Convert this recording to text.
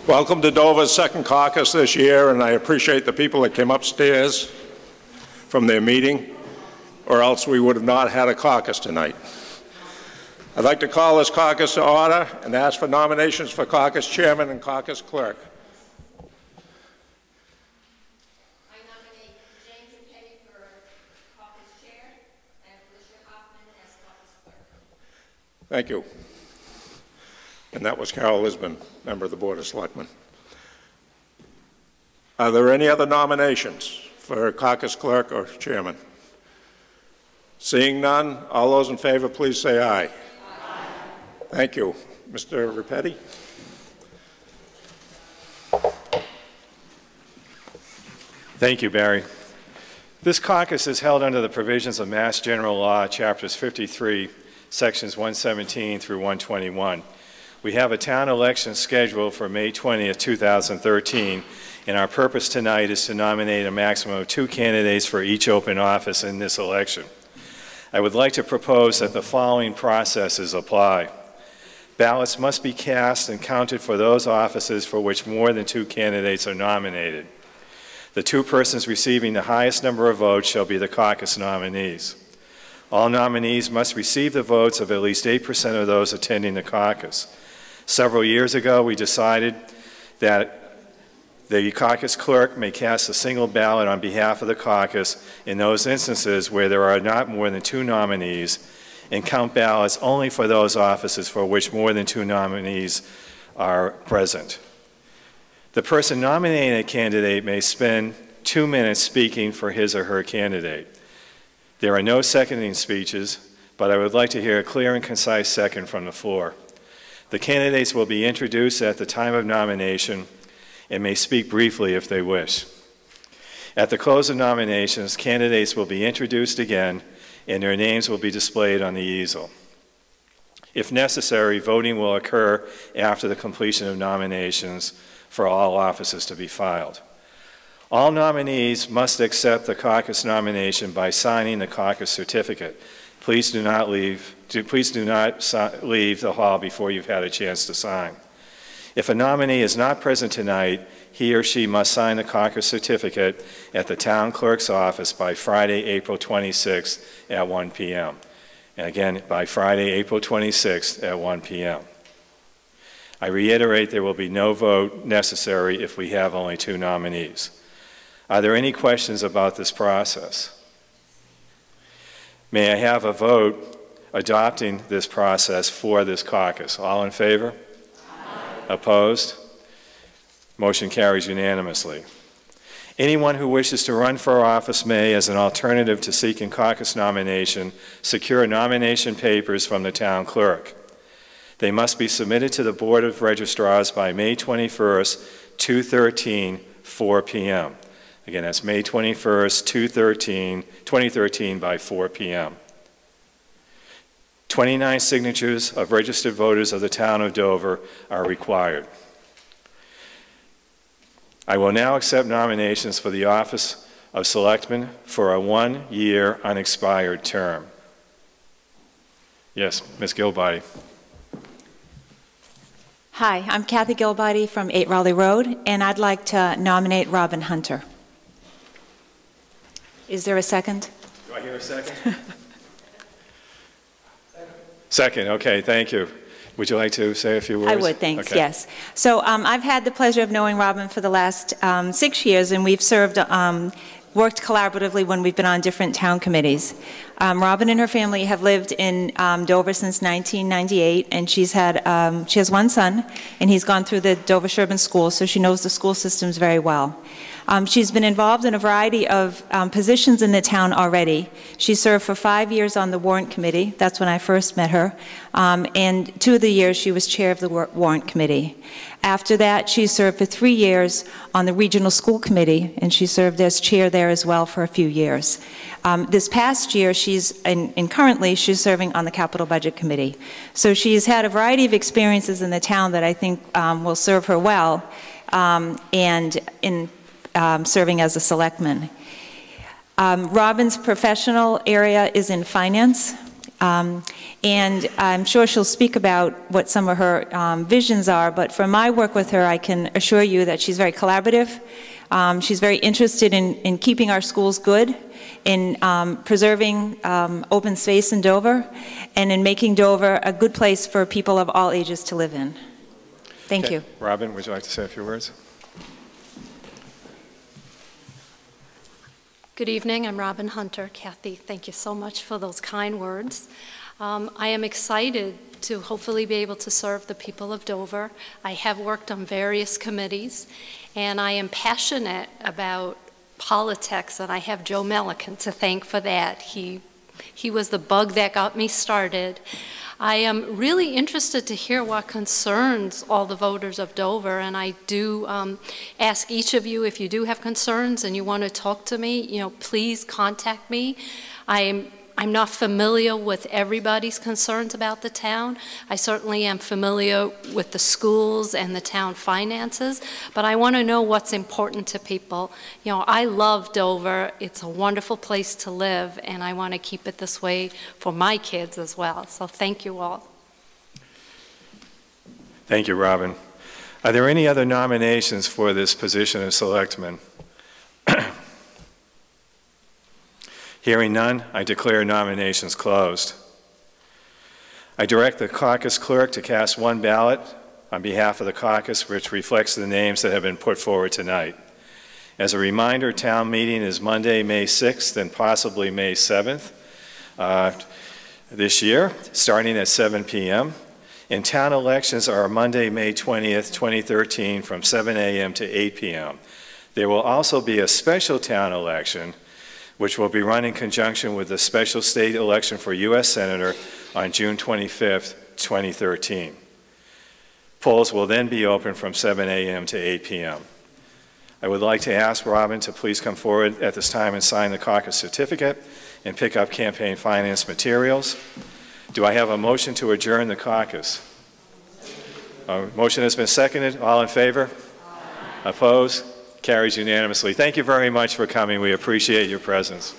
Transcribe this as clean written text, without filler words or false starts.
Welcome to Dover's second caucus this year, and I appreciate the people that came upstairs from their meeting, or else we would have not had a caucus tonight. I'd like to call this caucus to order and ask for nominations for caucus chairman and caucus clerk. I nominate James Petty for caucus chair and Felicia Hoffman as caucus clerk. Thank you. And that was Carol Lisbon, member of the Board of Selectmen. Are there any other nominations for caucus clerk or chairman? Seeing none, all those in favor, please say aye. Aye. Thank you. Mr. Repetti? Thank you, Barry. This caucus is held under the provisions of Mass General Law, Chapters 53, Sections 117 through 121. We have a town election scheduled for May 20th, 2013, and our purpose tonight is to nominate a maximum of 2 candidates for each open office in this election. I would like to propose that the following processes apply. Ballots must be cast and counted for those offices for which more than 2 candidates are nominated. The 2 persons receiving the highest number of votes shall be the caucus nominees. All nominees must receive the votes of at least 8% of those attending the caucus. Several years ago, we decided that the caucus clerk may cast a single ballot on behalf of the caucus in those instances where there are not more than 2 nominees, and count ballots only for those offices for which more than 2 nominees are present. The person nominating a candidate may spend 2 minutes speaking for his or her candidate. There are no seconding speeches, but I would like to hear a clear and concise second from the floor. The candidates will be introduced at the time of nomination and may speak briefly if they wish. At the close of nominations, candidates will be introduced again and their names will be displayed on the easel. If necessary, voting will occur after the completion of nominations for all offices to be filed. All nominees must accept the caucus nomination by signing the caucus certificate. Please do not leave the hall before you've had a chance to sign. If a nominee is not present tonight, he or she must sign the caucus certificate at the town clerk's office by Friday, April 26th at 1 p.m. And again, by Friday, April 26th at 1 p.m. I reiterate there will be no vote necessary if we have only 2 nominees. Are there any questions about this process? May I have a vote adopting this process for this caucus? All in favor? Aye. Opposed? Motion carries unanimously. Anyone who wishes to run for office may, as an alternative to seeking caucus nomination, secure nomination papers from the town clerk. They must be submitted to the Board of Registrars by May 21st, 4 p.m. Again, that's May 21st, 2013 by 4 p.m. 29 signatures of registered voters of the town of Dover are required. I will now accept nominations for the office of Selectman for a 1-year unexpired term. Yes, Ms. Gilbody. Hi, I'm Kathy Gilbody from 8 Raleigh Road, and I'd like to nominate Robin Hunter. Is there a second? Do I hear a second? Second, okay, thank you. Would you like to say a few words? I would, thanks, okay. Yes. So I've had the pleasure of knowing Robin for the last 6 years, and we've served, worked collaboratively when we've been on different town committees. Robin and her family have lived in Dover since 1998, and she has 1 son, and he's gone through the Dover-Sherburne School, so she knows the school systems very well. She's been involved in a variety of positions in the town already. She served for 5 years on the warrant committee. That's when I first met her. And 2 of the years she was chair of the warrant committee. After that, she served for 3 years on the regional school committee, and she served as chair there as well for a few years. This past year, currently she's serving on the capital budget committee. So she's had a variety of experiences in the town that I think will serve her well, and in serving as a selectman. Robin's professional area is in finance, And I'm sure she'll speak about what some of her visions are, but from my work with her, I can assure you that she's very collaborative. She's very interested in keeping our schools good, in preserving open space in Dover, and in making Dover a good place for people of all ages to live in. Thank you. Robin, would you like to say a few words? Good evening. I'm Robin Hunter. Kathy, thank you so much for those kind words. I am excited to hopefully be able to serve the people of Dover. I have worked on various committees, and I am passionate about politics, and I have Joe Melican to thank for that. He was the bug that got me started. I am really interested to hear what concerns all the voters of Dover, and I do ask each of you, if you do have concerns and you want to talk to me, please contact me. I'm not familiar with everybody's concerns about the town. I certainly am familiar with the schools and the town finances, but I want to know what's important to people. I love Dover. It's a wonderful place to live, and I want to keep it this way for my kids as well. So thank you all. Thank you, Robin. Are there any other nominations for this position of selectman? Hearing none, I declare nominations closed. I direct the caucus clerk to cast one ballot on behalf of the caucus, which reflects the names that have been put forward tonight. As a reminder, town meeting is Monday, May 6th and possibly May 7th this year, starting at 7 p.m. And town elections are Monday, May 20th, 2013, from 7 a.m. to 8 p.m. There will also be a special town election which will be run in conjunction with the special state election for U.S. Senator on June 25th, 2013. Polls will then be open from 7 a.m. to 8 p.m. I would like to ask Robin to please come forward at this time and sign the caucus certificate and pick up campaign finance materials. Do I have a motion to adjourn the caucus? A motion has been seconded. All in favor? Aye. Opposed? Carries unanimously. Thank you very much for coming. We appreciate your presence.